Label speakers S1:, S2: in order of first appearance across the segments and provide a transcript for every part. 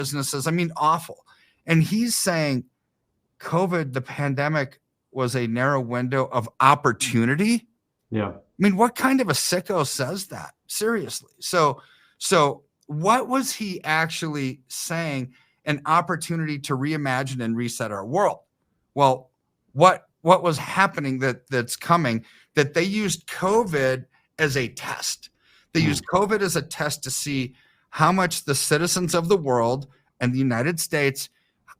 S1: businesses. I mean, awful. And he's saying COVID, the pandemic, was a narrow window of opportunity.
S2: Yeah.
S1: I mean, what kind of a sicko says that? Seriously. So what was he actually saying? An opportunity to reimagine and reset our world. Well, what was happening that's coming, that they used COVID as a test. They used COVID as a test to see how much the citizens of the world and the United States,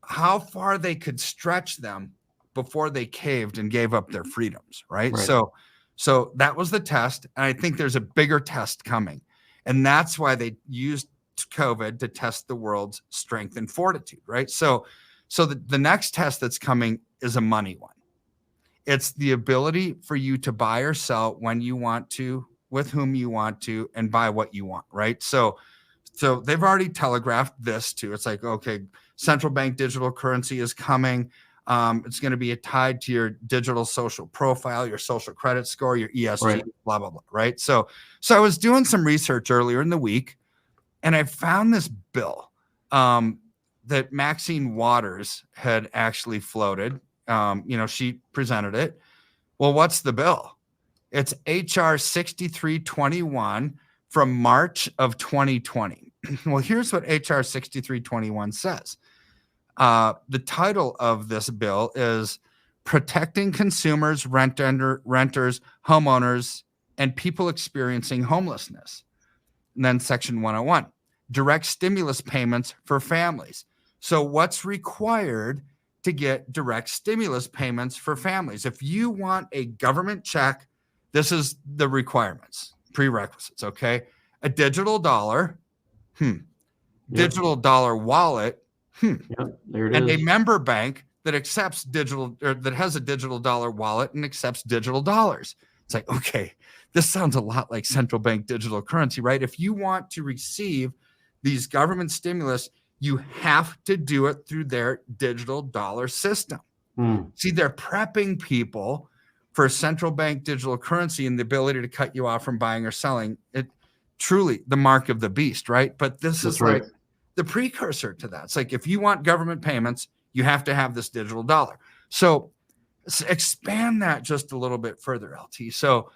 S1: how far they could stretch them before they caved and gave up their freedoms, right? So that was the test. And I think there's a bigger test coming. And that's why they used COVID to test the world's strength and fortitude, right? So the next test that's coming is a money one. It's the ability for you to buy or sell when you want to, with whom you want to, and buy what you want, right? So they've already telegraphed this too. It's like, okay, central bank digital currency is coming. It's going to be tied to your digital social profile, your social credit score, your ESG, right, blah, blah, blah, right? So I was doing some research earlier in the week, and I found this bill that Maxine Waters had actually floated. She presented it. Well, what's the bill? It's HR 6321 from March of 2020. Well, here's what HR 6321 says. The title of this bill is Protecting Consumers, Renters, Homeowners, and People Experiencing Homelessness. And then section 101, direct stimulus payments for families. So what's required to get direct stimulus payments for families? If you want a government check, this is the requirements, prerequisites, okay? A digital dollar, digital dollar wallet,
S2: there it
S1: and
S2: is.
S1: a member bank that accepts digital, or that has a digital dollar wallet and accepts digital dollars. It's like, okay, this sounds a lot like central bank digital currency, right? If you want to receive these government stimulus, you have to do it through their digital dollar system. See, they're prepping people for central bank digital currency and the ability to cut you off from buying or selling. It truly the mark of the beast, right? But this is like the precursor to that. It's like, if you want government payments, you have to have this digital dollar. So expand that just a little bit further, LT. So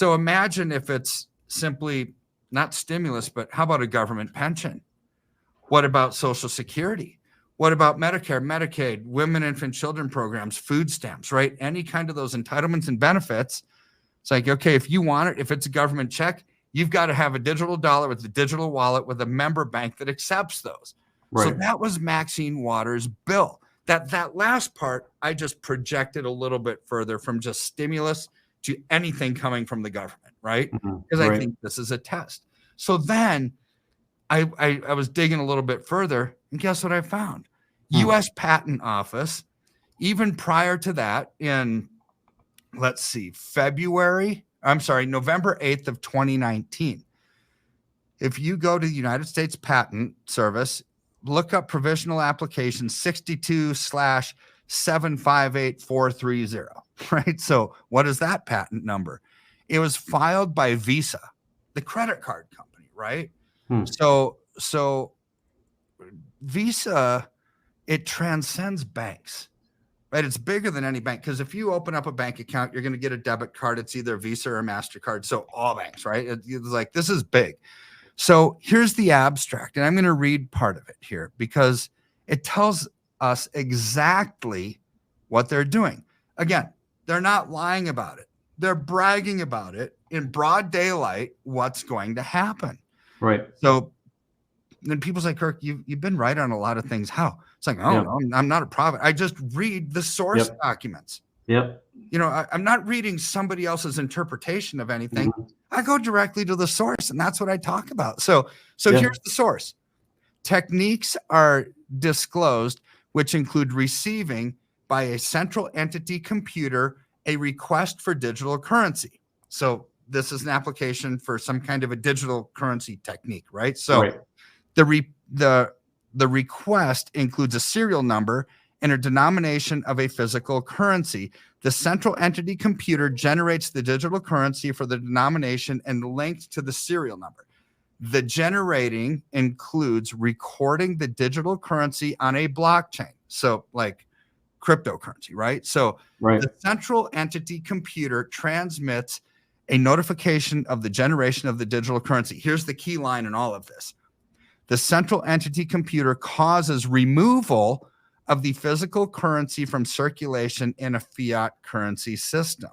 S1: imagine if it's simply not stimulus, but how about a government pension? What about Social Security? What about Medicare, Medicaid, women, infant, children programs, food stamps, right? Any kind of those entitlements and benefits. It's like, okay, if you want it, if it's a government check, you've got to have a digital dollar with a digital wallet with a member bank that accepts those. Right. So that was Maxine Waters' bill. That last part, I just projected a little bit further from just stimulus to anything coming from the government, right? Because I think this is a test. So then I was digging a little bit further, and guess what I found? U.S. Patent Office, even prior to that, in, let's see, November 8th of 2019. If you go to the United States Patent Service, look up provisional application 62/758430, right? So what is that patent number? It was filed by Visa, the credit card company, right? So Visa, it transcends banks, right? It's bigger than any bank, because if you open up a bank account, you're going to get a debit card. It's either Visa or MasterCard. So all banks, right? It's like, this is big. So here's the abstract, and I'm going to read part of it here because it tells us exactly what they're doing. Again, they're not lying about it. They're bragging about it in broad daylight, what's going to happen.
S2: Right.
S1: So then people's like, Kirk, you've been right on a lot of things. How? It's like, no, I'm not a prophet. I just read the source documents.
S2: Yep.
S1: I'm not reading somebody else's interpretation of anything. I go directly to the source, and that's what I talk about. So here's the source. Techniques are disclosed, which include receiving by a central entity computer a request for digital currency. So this is an application for some kind of a digital currency technique, right? So the request includes a serial number and a denomination of a physical currency. The central entity computer generates the digital currency for the denomination and linked to the serial number. The generating includes recording the digital currency on a blockchain. So like cryptocurrency, right? So
S2: Right.
S1: the central entity computer transmits a notification of the generation of the digital currency. Here's the key line in all of this. The central entity computer causes removal of the physical currency from circulation in a fiat currency system.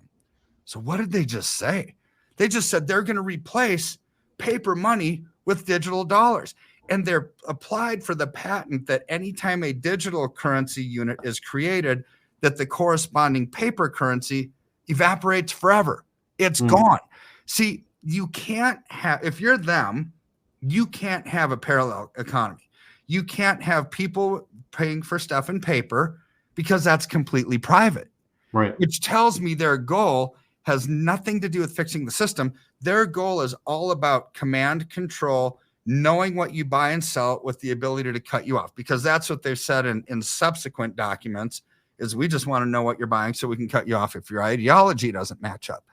S1: So what did they just say? They just said they're going to replace paper money with digital dollars. And they're applied for the patent that anytime a digital currency unit is created, that the corresponding paper currency evaporates forever. It's gone. See, you can't have, if you're them, you can't have a parallel economy. You can't have people paying for stuff in paper because that's completely private.
S2: Right.
S1: Which tells me their goal has nothing to do with fixing the system. Their goal is all about command control, knowing what you buy and sell with the ability to cut you off, because that's what they've said in subsequent documents is we just want to know what you're buying so we can cut you off if your ideology doesn't match up.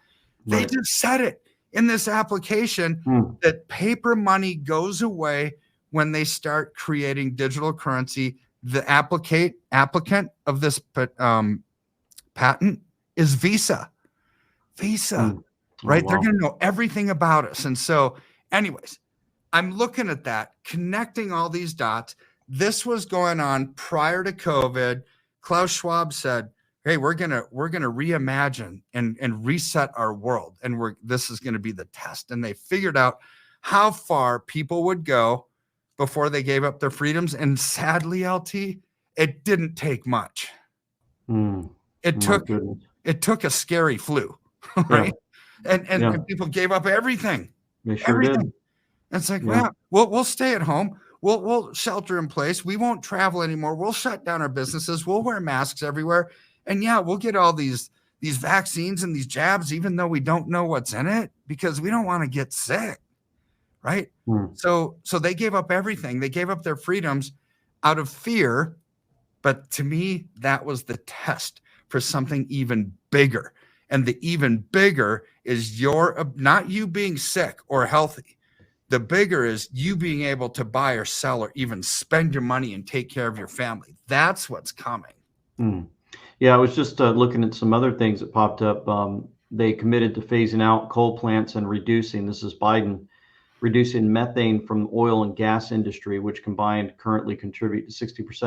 S1: They
S2: Right.
S1: just said it in this application that paper money goes away when they start creating digital currency. The applicant of this patent is Visa. Visa, right?
S2: Wow.
S1: They're going to know everything about us. And so, anyways, I'm looking at that, connecting all these dots. This was going on prior to COVID. Klaus Schwab said, hey, we're gonna reimagine and reset our world. And this is going to be the test. And they figured out how far people would go before they gave up their freedoms. And sadly, LT, it didn't take much. It took a scary flu, right?
S2: Yeah.
S1: And people gave up everything.
S2: They sure did.
S1: And it's like, well, we'll stay at home. We'll shelter in place. We won't travel anymore. We'll shut down our businesses. We'll wear masks everywhere. And yeah, we'll get all these vaccines and these jabs, even though we don't know what's in it, because we don't want to get sick, right? So they gave up everything. They gave up their freedoms out of fear. But to me, that was the test for something even bigger. And the even bigger is not you being sick or healthy. The bigger is you being able to buy or sell or even spend your money and take care of your family. That's what's coming.
S2: Yeah, I was just looking at some other things that popped up. They committed to phasing out coal plants and reducing, this is Biden, reducing methane from the oil and gas industry, which combined currently contribute to 60%